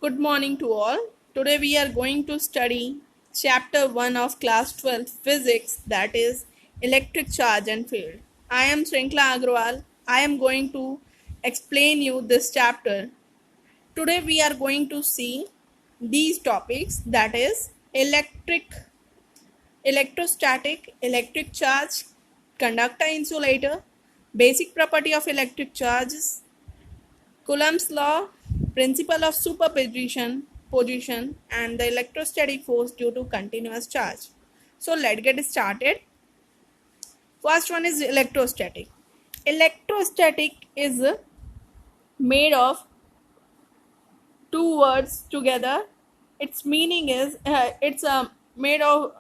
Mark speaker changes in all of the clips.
Speaker 1: Good morning to all. Today we are going to study chapter 1 of class 12 physics, that is electric charge and field. I am Shrinkla Agrawal. I am going to explain you this chapter. Today we are going to see these topics, that is electrostatic, electric charge, conductor insulator, basic property of electric charges, Coulomb's law, principle of superposition, position, and the electrostatic force due to continuous charge. So let's get started. First one is electrostatic. Electrostatic is made of two words together. Its meaning is made of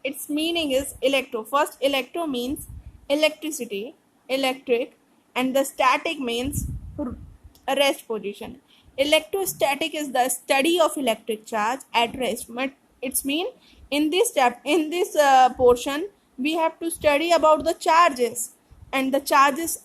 Speaker 1: its meaning is electro. First, electro means electricity, electric, and the static means rest position. Electrostatic is the study of electric charge at rest. But it's mean in this portion we have to study about the charges, and the charges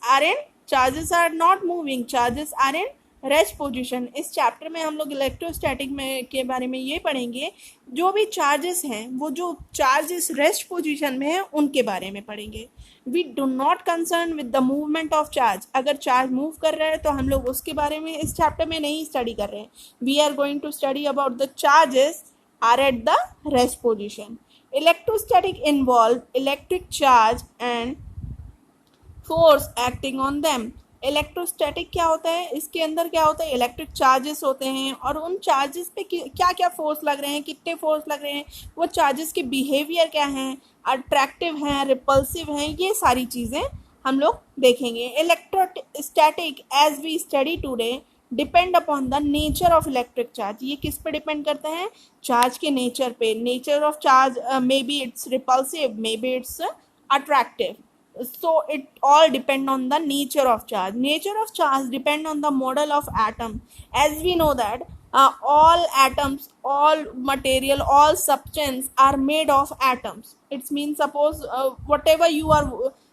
Speaker 1: are not moving. Charges are in rest position. इस chapter में हम लोग electrostatic में के बारे में ये पढ़ेंगे, जो भी चार्जेस हैं वो जो चार्जेस रेस्ट पोजीशन में हैं उनके बारे में पढ़ेंगे. We do not concern with the movement of charge. अगर चार्ज मूव कर रहा है तो हम लोग उसके बारे में इस चैप्टर में नहीं स्टडी कर रहे हैं. We are going to study about the charges are at the rest position. Electrostatic involve electric charge and force acting on them. Electrostatic क्या होता है, इसके अंदर क्या होता है, इलेक्ट्रिक चार्जेस होते हैं और उन चार्जेस पे क्या क्या फोर्स लग रहे हैं, कितने फोर्स लग रहे हैं, वो चार्जेस के बिहेवियर क्या हैं, अट्रैक्टिव हैं, रिपल्सिव हैं, ये सारी चीज़ें हम लोग देखेंगे. Electrostatic as we study today depend upon the nature of electric charge. ये किस पे डिपेंड करता है, चार्ज के नेचर पे. Nature of charge may be it's repulsive, may be it's attractive. So it all depend on the nature of charge. Nature of charge depend on the model of atom. As we know that all atoms, all material, all substance are made of atoms. It means suppose whatever you are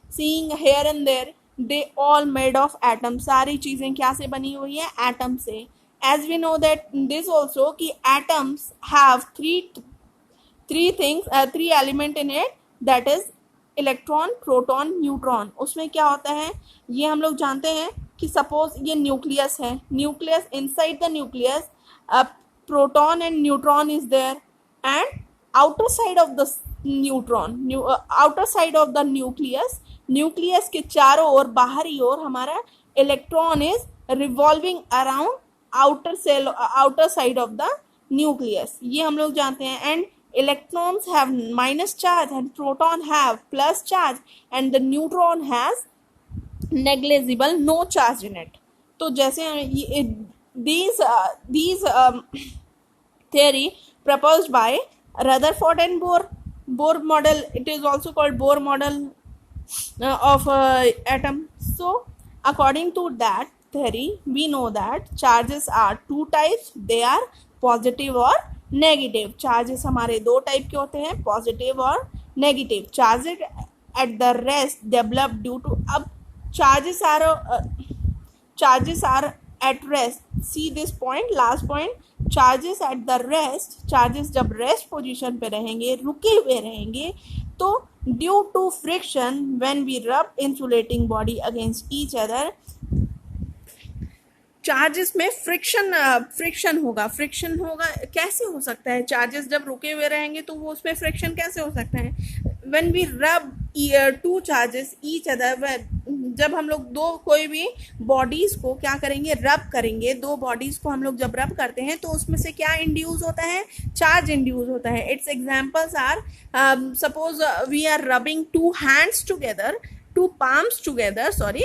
Speaker 1: seeing here and there, they all made of atoms. सारी चीजें क्या से बनी हुई है, atom से. As we know that this also कि atoms have three things, three element in it, that is electron, proton, neutron. उसमें क्या होता है ये हम लोग जानते हैं कि सपोज ये न्यूक्लियस है, nucleus, inside the nucleus proton and neutron is there, and outer side of the neutron, outer side of the nucleus, nucleus के चारों ओर, बाहरी ओर हमारा electron is revolving around outer side of the nucleus. ये हम लोग जानते हैं. And electrons have minus charge and proton have plus charge and the neutron has negligible no charge in it. तो जैसे these theory proposed by Rutherford and Bohr model, it is also called Bohr model of atom. So according to that theory we know that charges are two types. They are positive और negative. Charges हमारे दो type के होते हैं, positive और negative. Charges at the rest develop due to, अब charges are at rest. See this point, last point. Charges at the rest, charges जब rest position पे रहेंगे, रुके हुए रहेंगे, तो due to friction when we rub insulating body against each other, charges में friction होगा. कैसे हो सकता है, चार्जेस जब रुके हुए रहेंगे तो वो उसमें फ्रिक्शन कैसे हो सकता है. व्हेन वी रब टू चार्जेस ईच अदर, जब हम लोग कोई भी बॉडीज को क्या करेंगे, रब करेंगे, दो बॉडीज को हम लोग जब रब करते हैं तो उसमें से क्या इंड्यूस होता है, चार्ज इंड्यूस होता है. Its examples are, suppose we are rubbing two hands together, two palms together, sorry,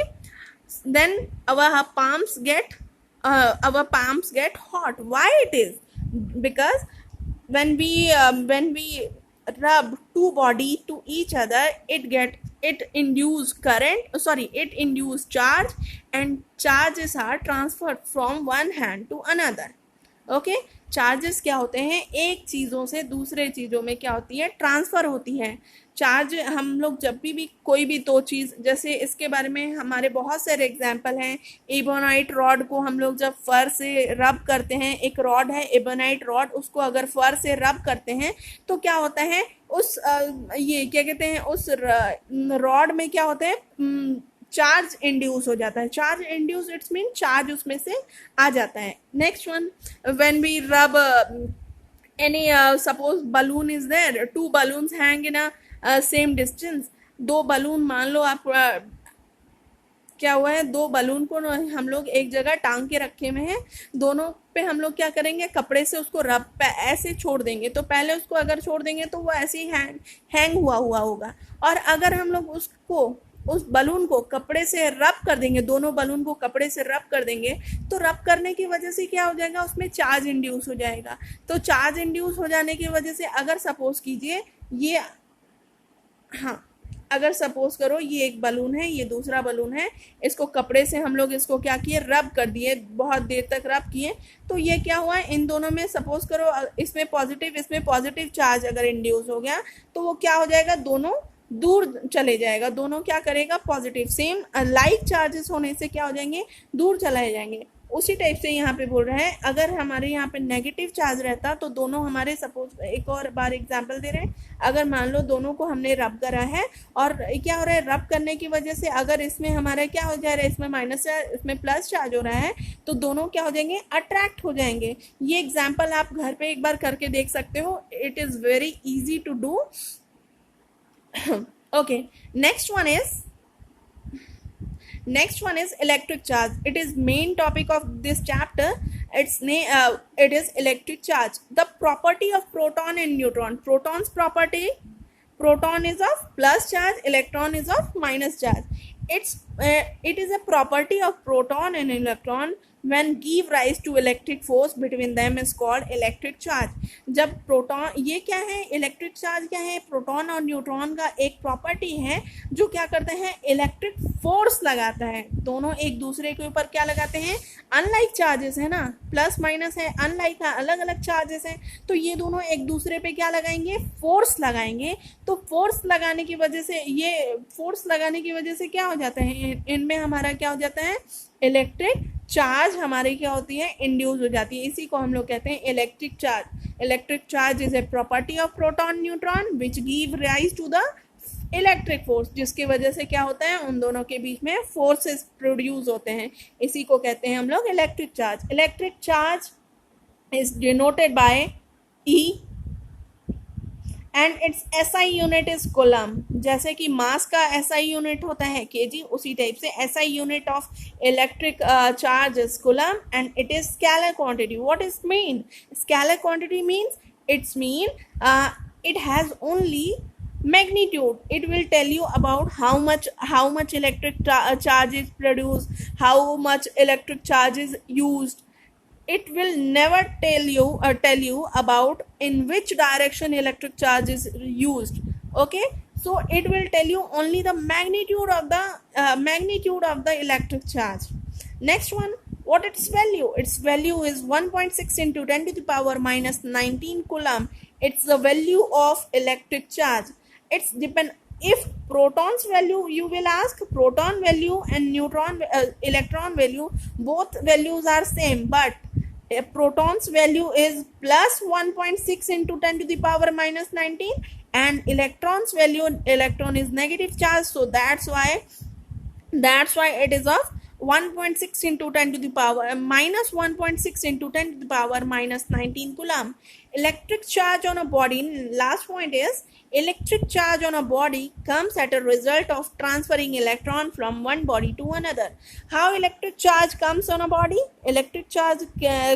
Speaker 1: then our palms get hot. Why it is? Because when we rub two body to each other, it induce charge, and charges are transferred from one hand to another. Okay, charges क्या होते हैं, एक चीज़ों से दूसरे चीज़ों में क्या होती है, ट्रांसफ़र होती है। चार्ज हम लोग जब भी कोई भी दो चीज़, जैसे इसके बारे में हमारे बहुत सारे एग्जांपल हैं। एबोनाइट रॉड को हम लोग जब फर से रब करते हैं, एक रॉड है एबोनाइट रॉड, उसको अगर फर से रब करते हैं तो क्या होता है, उस ये क्या कहते हैं, उस रॉड में क्या होता है, चार्ज इंड्यूस हो जाता है। Charge induce it's mean charge उसमें से आ जाता है। नेक्स्ट वन, व्हेन वी रब any suppose balloon is there, two balloons hang in a same distance, दो बलून मान लो आप क्या हुआ है, दो बलून को हम लोग एक जगह टांग के रखे हुए हैं, दोनों पे हम लोग क्या करेंगे, कपड़े से उसको रब पे ऐसे छोड़ देंगे, तो पहले उसको अगर छोड़ देंगे तो वो ऐसे ही हैंग हुआ हुआ होगा, और अगर हम लोग उसको उस बलून को कपड़े से रब कर देंगे, दोनों बलून को कपड़े से रब कर देंगे, तो रब करने की वजह से क्या हो जाएगा, उसमें चार्ज इंड्यूस हो जाएगा। तो चार्ज इंड्यूस हो जाने की वजह से अगर सपोज कीजिए ये, हाँ, अगर सपोज करो ये एक बलून है, ये दूसरा बलून है, इसको कपड़े से हम लोग इसको क्या किए, रब कर दिए, बहुत देर तक रब किए, तो ये क्या हुआ, इन दोनों में सपोज करो इसमें पॉजिटिव चार्ज अगर इंड्यूस हो गया तो वो क्या हो जाएगा, दोनों दूर चले जाएगा, दोनों क्या करेगा, पॉजिटिव सेम लाइक चार्जेस होने से क्या हो जाएंगे, दूर चले जाएंगे। उसी टाइप से यहाँ पे बोल रहे हैं, अगर हमारे यहाँ पे नेगेटिव चार्ज रहता तो दोनों हमारे, सपोज एक और बार एग्जांपल दे रहे हैं, अगर मान लो दोनों को हमने रब करा है और क्या हो रहा है, रब करने की वजह से अगर इसमें हमारा क्या हो जा रहा है, इसमें माइनस चार्ज, इसमें प्लस चार्ज हो रहा है, तो दोनों क्या हो जाएंगे, अट्रैक्ट हो जाएंगे। ये एग्जाम्पल आप घर पे एक बार करके देख सकते हो, it is very easy to do. Okay, next one is electric charge. It is main topic of this chapter. It is electric charge, the property of proton and neutron. Proton's property, proton is of plus charge, electron is of minus charge. It is a property of proton and electron when give rise to electric force between them is called electric charge. जब proton, ये क्या है, electric charge क्या है, proton और neutron का एक property है जो क्या करते हैं, इलेक्ट्रिक फोर्स लगाता है, दोनों एक दूसरे के ऊपर क्या लगाते हैं, अनलाइक चार्जेस है ना, प्लस माइनस है, अनलाइक है, अलग अलग चार्जेस हैं, तो ये दोनों एक दूसरे पे क्या लगाएंगे, फोर्स लगाएंगे। तो फोर्स लगाने की वजह से, ये फोर्स लगाने की वजह से क्या हो जाता है, इनमें हमारा क्या हो जाता है, इलेक्ट्रिक चार्ज हमारी क्या होती है, इंड्यूस हो जाती है। इसी को हम लोग कहते हैं electric charge. Electric charge is a property of proton neutron which give rise to the electric force, जिसकी वजह से क्या होता है, उन दोनों के बीच में फोर्सेस प्रोड्यूस होते हैं, इसी को कहते हैं हम लोग electric charge. Electric charge is denoted by E and it's SI unit is coulomb. जैसे कि मास का एसआई यूनिट होता है केजी, उसी टाइप से SI unit of electric charge is coulomb and it is scalar quantity. What is mean scalar quantity? Means it's mean it has only magnitude. It will tell you about how much electric charge is produced, how much electric charge is used. It will never tell you about in which direction electric charge is used. Okay, so it will tell you only the magnitude of the electric charge. Next one, what its value? Its value is 1.6 into 10 to the power minus 19 coulomb. It's the value of electric charge. It's depend, if proton's value, you will ask, proton value and electron value, both values are same, but a proton's value is plus 1.6 into 10 to the power minus 19 and electron's value, electron is negative charge, so that's why it is of 1.6 into 10 to the power minus 1.6 into 10 to the power minus 19 coulomb. Electric charge on a body, last point is electric charge on a body comes as a result of transferring electron from one body to another. How electric charge comes on a body? Electric charge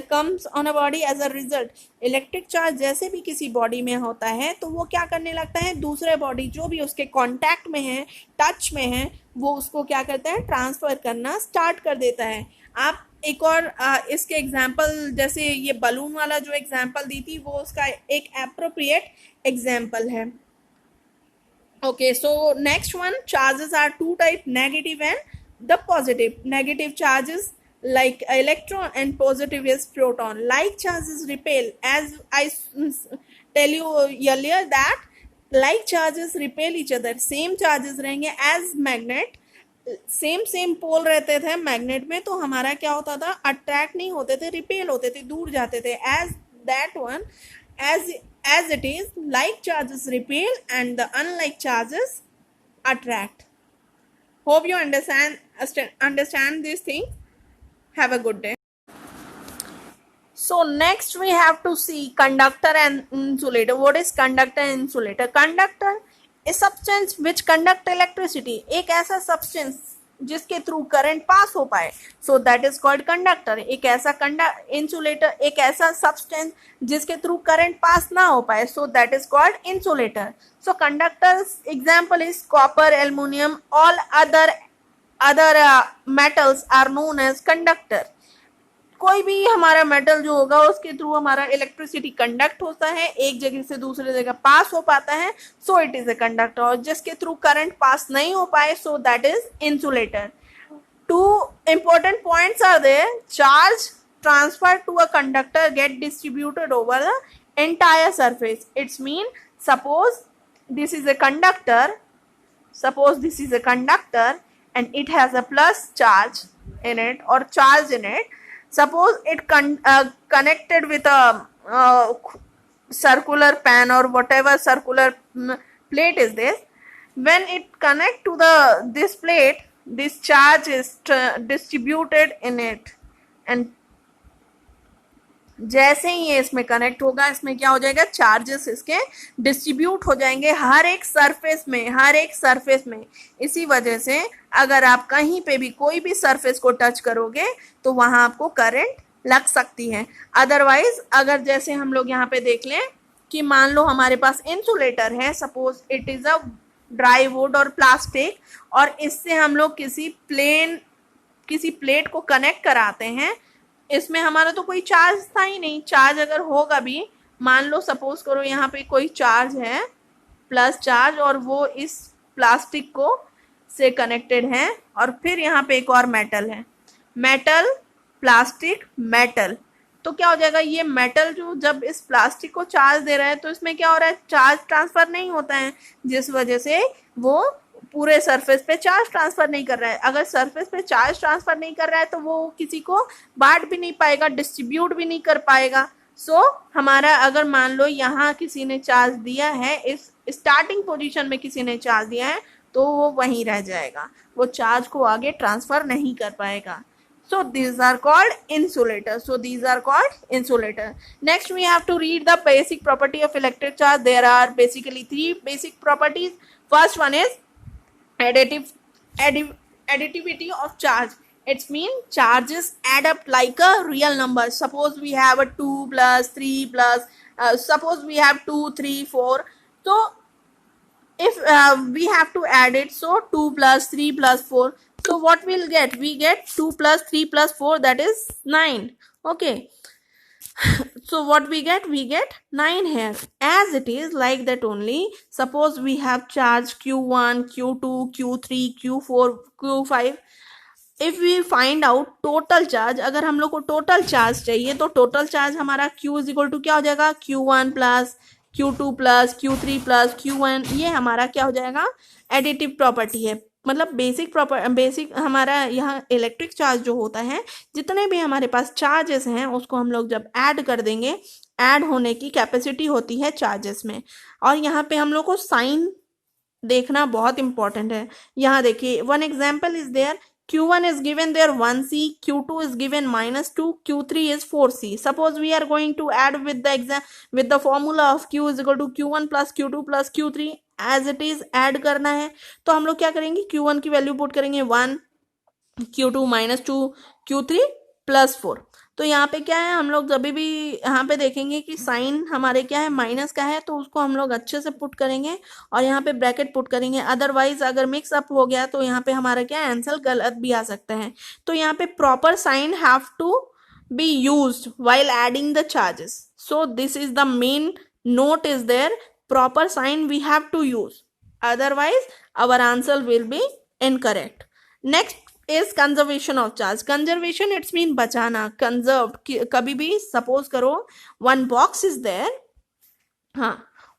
Speaker 1: comes on a body as a result. Electric charge जैसे भी किसी body में होता है तो वो क्या करने लगता है, दूसरे बॉडी जो भी उसके कांटेक्ट में है, टच में है, वो उसको क्या करता है, ट्रांसफ़र करना स्टार्ट कर देता है। आप एक और इसके एग्जाम्पल, जैसे ये बलून वाला जो एग्जाम्पल दी थी, वो उसका एक एप्रोप्रिएट एग्जाम्पल है। Okay, so next one, charges are two type, negative and the positive. Negative charges like electron and positive is proton. Like charges repel, as I tell you earlier that like charges repel each other. Same charges रहेंगे as magnet, same pole रहते थे magnet में, तो हमारा क्या होता था, attract नहीं होते थे, रिपेल होते थे, दूर जाते थे. As that one, as it is, like charges repel and the unlike charges attract. Hope you understand this thing. Have a good day. So next we have to see conductor and insulator. What is conductor and insulator? Conductor is substance which conduct electricity. एक ऐसा substance जिसके through current पास हो पाए, so that is called conductor. एक ऐसा insulator, एक ऐसा substance जिसके थ्रू करंट पास ना हो पाए, so that is called insulator. So conductors example is copper, aluminium, all other metals are known as conductor. कोई भी हमारा मेटल जो होगा उसके थ्रू हमारा इलेक्ट्रिसिटी कंडक्ट होता है, एक जगह से दूसरे जगह पास हो पाता है, so it is a conductor. और जिसके थ्रू करंट पास नहीं हो पाए, so that is insulator. Two important points are there. Charge transfer to a conductor get distributed over the entire surface. It's mean suppose this is a conductor and it has a plus charge in it or charge in it. Suppose it connected with a circular pan or whatever circular plate is this. When it connect to this plate, this charge is distributed in it, and जैसे ही ये इसमें connect होगा, इसमें क्या हो जाएगा, charges इसके distribute हो जाएंगे हर एक सरफेस में. इसी वजह से अगर आप कहीं पे भी कोई भी सरफेस को टच करोगे तो वहां आपको करंट लग सकती है. अदरवाइज अगर जैसे हम लोग यहाँ पे देख लें कि मान लो हमारे पास इंसुलेटर है, suppose it is a dry would और प्लास्टिक, और इससे हम लोग किसी प्लेट को कनेक्ट कराते हैं. इसमें हमारा तो कोई चार्ज था ही नहीं. चार्ज अगर होगा भी, मान लो सपोज करो यहाँ पे कोई चार्ज है, प्लस चार्ज, और वो इस प्लास्टिक को से कनेक्टेड है, और फिर यहाँ पे एक और मेटल है, मेटल प्लास्टिक मेटल. तो क्या हो जाएगा, ये मेटल जो जब इस प्लास्टिक को चार्ज दे रहा है तो इसमें क्या हो रहा है, चार्ज ट्रांसफर नहीं होता है, जिस वजह से वो पूरे सरफेस पे चार्ज ट्रांसफर नहीं कर रहा है. अगर सरफेस पे चार्ज ट्रांसफर नहीं कर रहा है तो वो किसी को बांट भी नहीं पाएगा, डिस्ट्रीब्यूट भी नहीं कर पाएगा. सो हमारा अगर मान लो यहाँ किसी ने चार्ज दिया है, इस स्टार्टिंग पोजीशन में किसी ने चार्ज दिया है, तो वो वहीं रह जाएगा, वो चार्ज को आगे ट्रांसफर नहीं कर पाएगा. So these are called insulators. Next we have to read the basic property of electric charge. There are basically three basic properties. First one is additivity of charge. It means charges add up like a real number. Suppose we have a 2 plus 3 plus, suppose we have 2, 3, 4. So if we have to add it, so 2 plus 3 plus 4. So what we'll get? We get 2 plus 3 plus 4, that is 9. Okay. So what we get? We get 9 here. As it is like that only. Suppose we have charge Q1, Q2, Q3, Q4, Q5. If we find out total charge, अगर हम लोग को total charge चाहिए तो total charge हमारा Q is equal to क्या हो जाएगा, Q1 plus Q2 plus Q3 plus Q1. ये हमारा क्या हो जाएगा, एडिटिव प्रॉपर्टी है. मतलब बेसिक हमारा यहाँ इलेक्ट्रिक चार्ज जो होता है, जितने भी हमारे पास चार्जेस हैं उसको हम लोग जब ऐड कर देंगे, ऐड होने की कैपेसिटी होती है चार्जेस में. और यहाँ पे हम लोग को साइन देखना बहुत इंपॉर्टेंट है. यहाँ देखिए, one example is there. Q1 is given there 1C, Q2 is given -2, Q3 is 4C. Suppose we are going to add with the formula of Q is equal to Q1 plus Q2 plus Q3 as it is add करना है. तो हम लोग क्या करेंगे, Q1 की value put करेंगे 1, Q2 -2, Q3 +4. तो यहाँ पे क्या है, हम लोग जब भी यहाँ पे देखेंगे कि साइन हमारे क्या है, माइनस का है, तो उसको हम लोग अच्छे से पुट करेंगे और यहाँ पे ब्रैकेट पुट करेंगे. अदरवाइज अगर मिक्स अप हो गया तो यहाँ पे हमारा क्या आंसर गलत भी आ सकता है. तो यहाँ पे proper sign have to be used while adding the charges. So this is the main note is there, proper sign we have to use, otherwise our answer will be incorrect. Next is conservation of charge. Conservation it's mean बचाना. Conserve, कभी भी suppose करो one box is there. हाँ,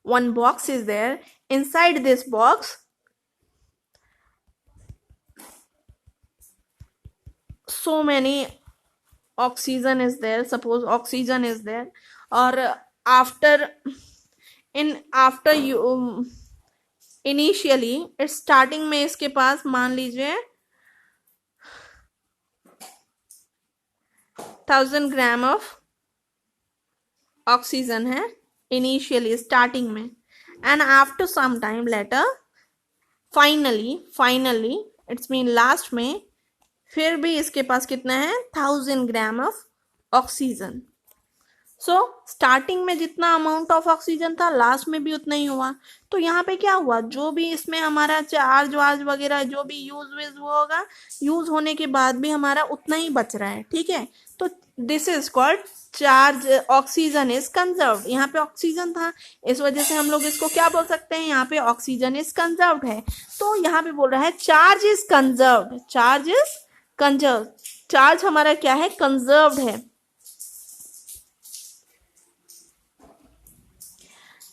Speaker 1: one box is there. Inside this box so many oxygen is there. Suppose oxygen is there, or after after you initially starting में इसके पास मान लीजिए 1000 ग्राम ऑफ ऑक्सीजन है इनिशियली स्टार्टिंग में, and after some time later finally it's mean last में फिर भी इसके पास कितना है 1000 gram of oxygen. So starting में जितना अमाउंट ऑफ ऑक्सीजन था लास्ट में भी उतना ही हुआ. तो यहाँ पे क्या हुआ, जो भी इसमें हमारा चार्ज वार्ज वगैरह जो भी यूज होगा, यूज होने के बाद भी हमारा उतना ही बच रहा है. ठीक है, तो this is called charge. Oxygen is conserved. यहाँ पे ऑक्सीजन था, इस वजह से हम लोग इसको क्या बोल सकते हैं, यहाँ पे ऑक्सीजन इज कंजर्व्ड है. तो यहाँ पे बोल रहा है charge is conserved. Charge is conserved. Charge हमारा क्या है, कंजर्व्ड है.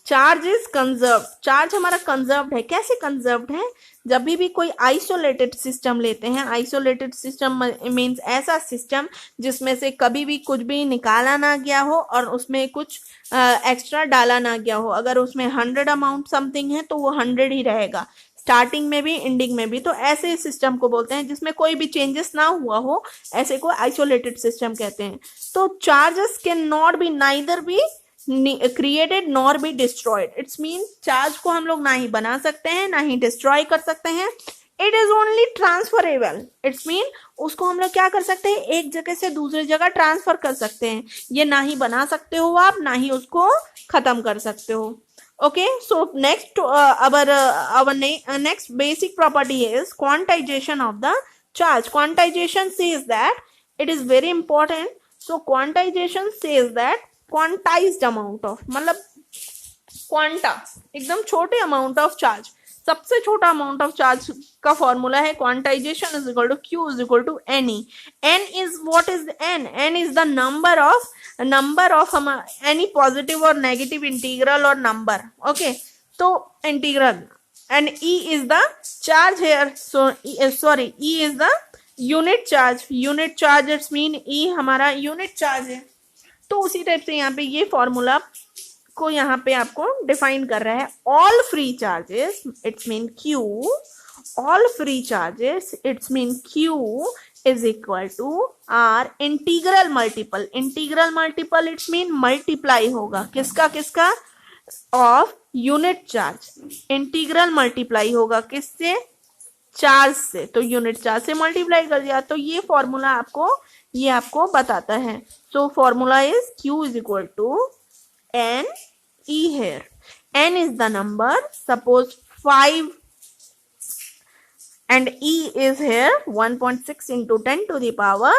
Speaker 1: Charge is conserved. चार्ज हमारा कंजर्व्ड है. कैसे कंजर्व्ड है, जब भी कोई आइसोलेटेड सिस्टम लेते हैं. आइसोलेटेड सिस्टम मीन्स ऐसा सिस्टम जिसमें से कभी भी कुछ भी निकाला ना गया हो और उसमें कुछ एक्स्ट्रा डाला ना गया हो. अगर उसमें 100 अमाउंट समथिंग है तो वो 100 ही रहेगा, स्टार्टिंग में भी एंडिंग में भी. तो ऐसे सिस्टम को बोलते हैं जिसमें कोई भी चेंजेस ना हुआ हो, ऐसे को आइसोलेटेड सिस्टम कहते हैं. तो charges can not be neither be created nor be destroyed. It's mean charge को हम लोग ना ही बना सकते हैं ना ही डिस्ट्रॉय कर सकते हैं. It is only transferable. It's mean उसको हम लोग क्या कर सकते हैं, एक जगह से दूसरी जगह ट्रांसफर कर सकते हैं. ये ना ही बना सकते हो आप, ना ही उसको खत्म कर सकते हो. Okay, so next our next basic property is quantization of the charge. Quantization says that it is very important. So quantization says that quantized amount of, मतलब क्वांटा एकदम छोटे अमाउंट ऑफ चार्ज, सबसे छोटा अमाउंट ऑफ चार्ज का formula है quantization is equal to q is equal to N e. N is what is n? N is the number of हम any positive और negative integral और number. Okay, तो integral. And e is the charge here. Sorry, e is the unit charge. Unit charge it's mean e हमारा unit charge है. तो उसी type से यहाँ पे ये फॉर्मूला को यहाँ पे आपको डिफाइन कर रहा है. All free charges it's mean Q. All free charges it's mean Q is equal to are integral multiple. Integral multiple it's mean multiply होगा किसका of unit charge. Integral multiply होगा किससे, चार्ज से. तो यूनिट चार्ज से multiply कर दिया. तो ये फॉर्मूला आपको बताता है. So formula is Q is equal to N E here. N is the number, suppose 5, and E is here 1.6 into 10 to the power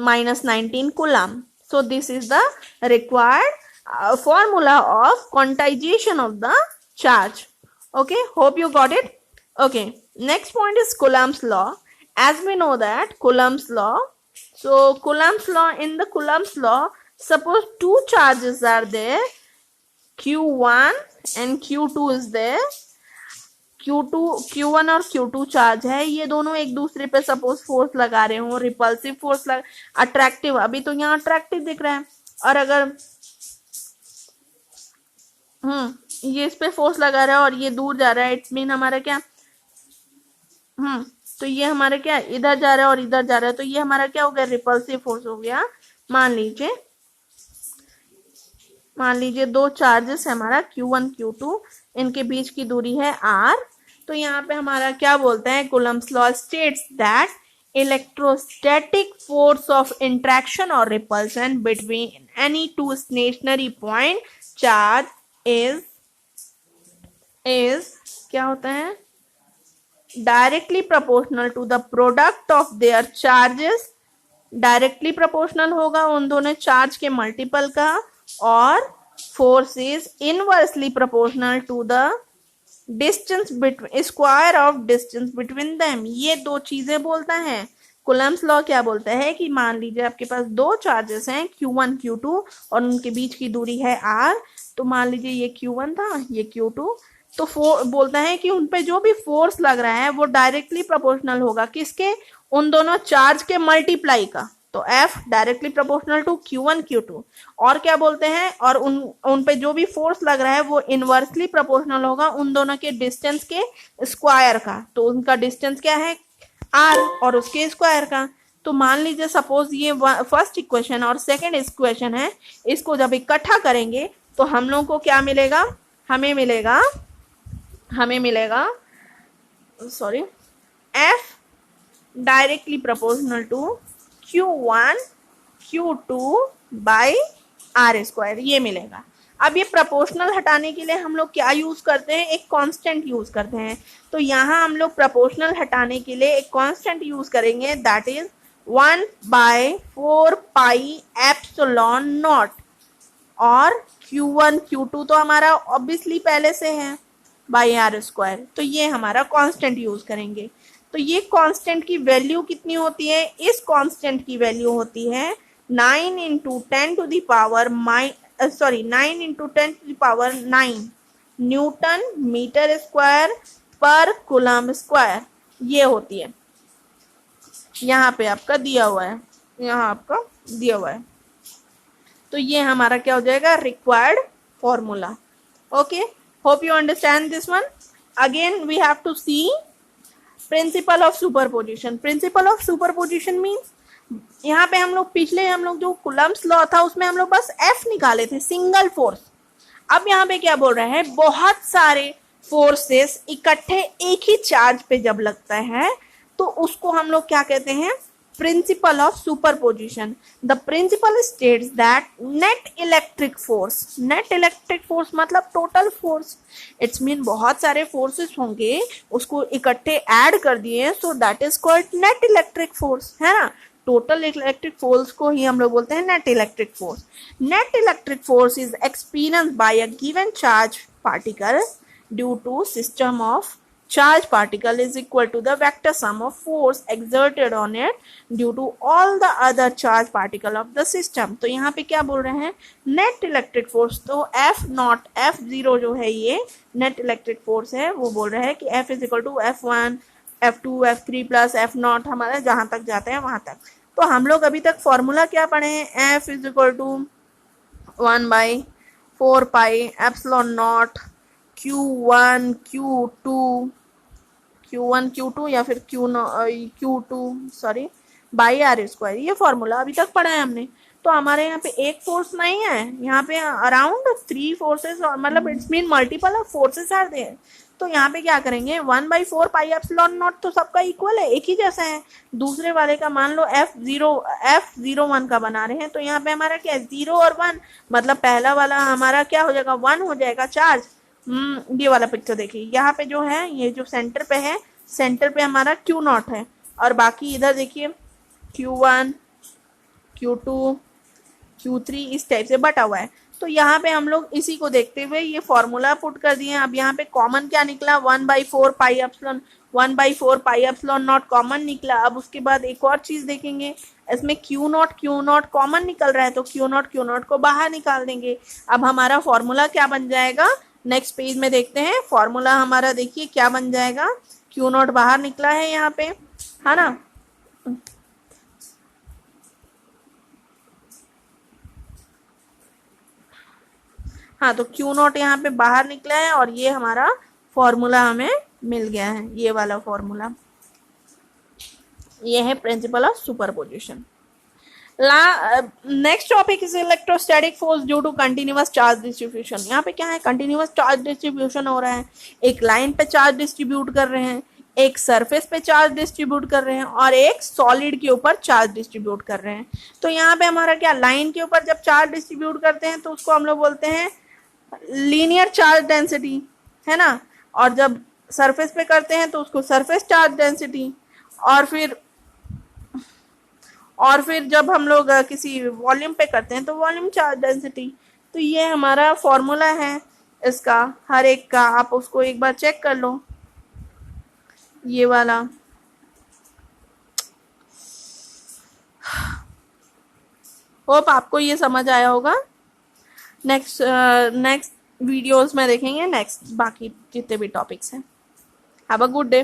Speaker 1: minus 19 coulomb. So this is the required formula of quantization of the charge. Okay, hope you got it. Okay, next point is Coulomb's law. As we know that Coulomb's law, so Coulomb's law, in the Coulomb's law, suppose two charges are there, Q1 and Q2 is there. Q1 और Q2 charge है, ये दोनों एक दूसरे पे suppose force लगा रहे हो, रिपल्सिव फोर्स अट्रैक्टिव. अभी तो यहाँ अट्रैक्टिव दिख रहा है, और अगर ये इस पे फोर्स लगा रहा है और ये दूर जा रहा है, इट्स मीन हमारा क्या, तो ये हमारा क्या इधर जा रहा है और इधर जा रहा है, तो ये हमारा क्या हो गया, रिपल्सिव फोर्स हो गया. मान लीजिए दो चार्जेस है हमारा Q1 Q2, इनके बीच की दूरी है R. तो यहाँ पे हमारा क्या बोलते हैं, Coulomb's law states that electrostatic force of interaction और repulsion between any two stationary point charge is क्या होता है, directly proportional to the product of their charges. Directly proportional होगा उन दोनों चार्ज के मल्टीपल का, और force is inversely proportional to the distance between, square of distance between them. ये दो चीजें बोलता है. कूलम्ब्स लॉ क्या बोलता है कि मान लीजिए आपके पास दो चार्जेस हैं Q1 Q2 और उनके बीच की दूरी है R। तो मान लीजिए ये Q1 था, ये Q2। तो बोलता है कि उन पे जो भी फोर्स लग रहा है वो डायरेक्टली प्रोपोर्शनल होगा किसके, उन दोनों चार्ज के मल्टीप्लाई का। तो F directly proportional to Q1 Q2। और क्या बोलते हैं, और उन पे जो भी फोर्स लग रहा है वो इनवर्सली प्रोपोर्शनल होगा उन दोनों के डिस्टेंस के स्क्वायर का। तो उनका डिस्टेंस क्या है, R, और उसके स्क्वायर का। तो मान लीजिए सपोज ये फर्स्ट इक्वेशन और सेकंड इक्वेशन है, इसको जब इकट्ठा करेंगे तो हम लोग को क्या मिलेगा, हमें मिलेगा sorry F directly proportional to Q1 Q2 by R square, ये मिलेगा। अब ये प्रोपोर्शनल हटाने के लिए हम लोग क्या यूज करते हैं, एक कांस्टेंट यूज करते हैं। तो यहाँ हम लोग प्रोपोर्शनल हटाने के लिए एक कांस्टेंट यूज करेंगे, that is 1/4 pi epsilon not. और Q1 Q2 तो हमारा ऑब्वियसली पहले से है बाई R स्क्वायर, तो ये हमारा कांस्टेंट यूज करेंगे। तो ये कांस्टेंट की वैल्यू कितनी होती है, इस कांस्टेंट की वैल्यू होती है 9 × 10⁻9 न्यूटन मीटर स्क्वायर पर कूलम्ब स्क्वायर, ये होती है। यहाँ पे आपका दिया हुआ है, तो ये हमारा क्या हो जाएगा, required formula. Okay, hope you understand this one. Again we have to see principle of superposition. Principle of superposition means यहाँ पे हम लोग जो कूलम्ब्स लॉ था उसमें हम लोग बस F निकाले थे, सिंगल फोर्स। अब यहाँ पे क्या बोल रहे हैं, बहुत सारे फोर्सेस इकट्ठे एक ही चार्ज पे जब लगता है तो उसको हम लोग क्या कहते हैं, principal of superposition. The principal states that net electric force मतलब टोटल फोर्स, इट्स मीन बहुत सारे फोर्सेस होंगे उसको इकट्ठे ऐड कर दिए, सो that is called net electric force, है ना। टोटल इलेक्ट्रिक फोर्स को ही हम लोग बोलते हैं net electric force. Net electric force is experienced by a given charge particle due to system of charge particle is equal to the vector sum of force exerted on it due to all the other charge particle of the system। तो यहाँ पे क्या बोल रहे हैं, net electric force, तो F0 जो है ये नेट इलेक्ट्रिक फोर्स है, वो बोल रहे हैं कि F is equal to F1 F2 F3 plus F0 हमारा जहां तक जाते हैं वहां तक। तो हम लोग अभी तक फॉर्मूला क्या पढ़े हैं, F is equal to 1/4 pi epsilon naught Q1 Q2 या फिर Q2 बाई R स्क्वायर, ये फॉर्मूला अभी तक पढ़ा है हमने। तो हमारे यहाँ पे एक फोर्स नहीं है, यहाँ पे अराउंड 3 फोर्सेस, मतलब it's mean multiple of forces are there. तो यहाँ पे क्या करेंगे, 1/4 पाई एप्सिलॉन नॉट तो सबका इक्वल है, एक ही जैसा है। दूसरे वाले का मान लो F01 का बना रहे हैं, तो यहाँ पे हमारा क्या है 0 और 1, मतलब पहला वाला हमारा क्या हो जाएगा 1 हो जाएगा चार्ज। ये वाला पिक्चर देखिए, यहाँ पे जो है ये जो सेंटर पे है, सेंटर पे हमारा Q0 है, और बाकी इधर देखिए Q1 Q2 Q3 इस टाइप से बटा हुआ है। तो यहाँ पे हम लोग इसी को देखते हुए ये फॉर्मूला पुट कर दिए। अब यहाँ पे कॉमन क्या निकला, 1/4 पाई एप्सिलॉन नॉट कॉमन निकला। अब उसके बाद एक और चीज देखेंगे, इसमें Q0 कॉमन निकल रहा है, तो Q0 को बाहर निकाल देंगे। अब हमारा फॉर्मूला क्या बन जाएगा, नेक्स्ट पेज में देखते हैं फॉर्मूला हमारा, देखिए क्या बन जाएगा। Q0 बाहर निकला है यहाँ पे, है ना। हाँ, तो Q0 यहाँ पे बाहर निकला है और ये हमारा फॉर्मूला हमें मिल गया है, ये वाला फॉर्मूला। ये है principle of superposition. Next topic is electrostatic force due to continuous charge distribution. यहाँ पे क्या है, कंटिन्यूअस चार्ज डिस्ट्रीब्यूशन हो रहा है, एक लाइन पे चार्ज डिस्ट्रीब्यूट कर रहे हैं, एक सरफेस पे चार्ज डिस्ट्रीब्यूट कर रहे हैं, और एक सॉलिड के ऊपर चार्ज डिस्ट्रीब्यूट कर रहे हैं। तो यहाँ पे हमारा क्या, लाइन के ऊपर जब चार्ज डिस्ट्रीब्यूट करते हैं तो उसको हम लोग बोलते हैं लीनियर चार्ज डेंसिटी, है ना। और जब सरफेस पे करते हैं तो उसको सरफेस चार्ज डेंसिटी, और फिर जब हम लोग किसी वॉल्यूम पे करते हैं तो वॉल्यूम चार्ज डेंसिटी। तो ये हमारा फॉर्मूला है इसका, हर एक का आप उसको एक बार चेक कर लो, ये वाला। होप आपको ये समझ आया होगा। नेक्स्ट वीडियोस में देखेंगे नेक्स्ट बाकी जितने भी टॉपिक्स हैं। Have a good day.